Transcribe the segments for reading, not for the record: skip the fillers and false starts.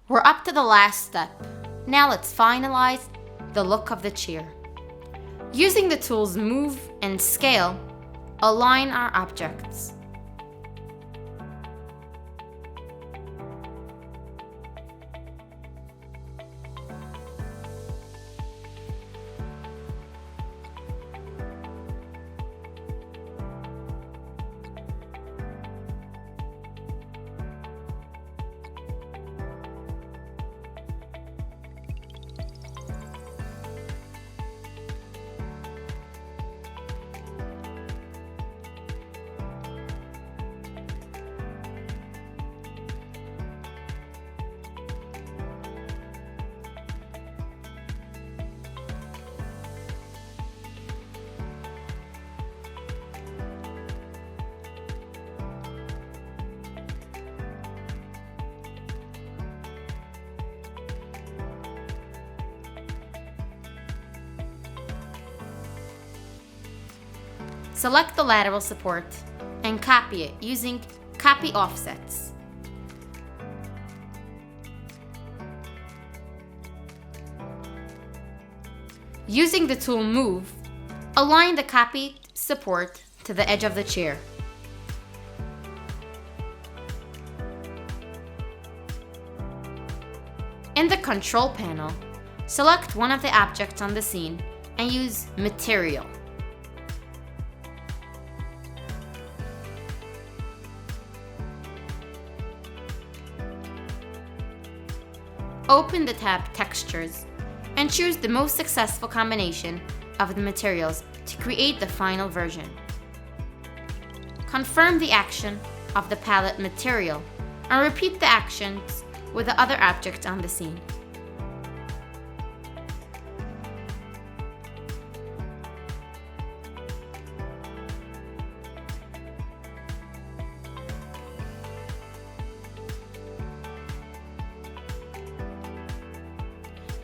We're up to the last step. Now let's finalize the look of the chair. Using the tools Move and Scale, align our objects. Select the lateral support and copy it using Copy Offsets. Using the tool Move, align the copied support to the edge of the chair. In the Control panel, select one of the objects on the scene and use Material. Open the tab Textures and choose the most successful combination of the materials to create the final version. Confirm the action of the palette material and repeat the actions with the other objects on the scene.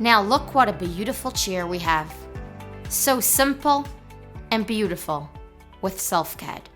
Now look what a beautiful chair we have. So simple and beautiful with SelfCAD.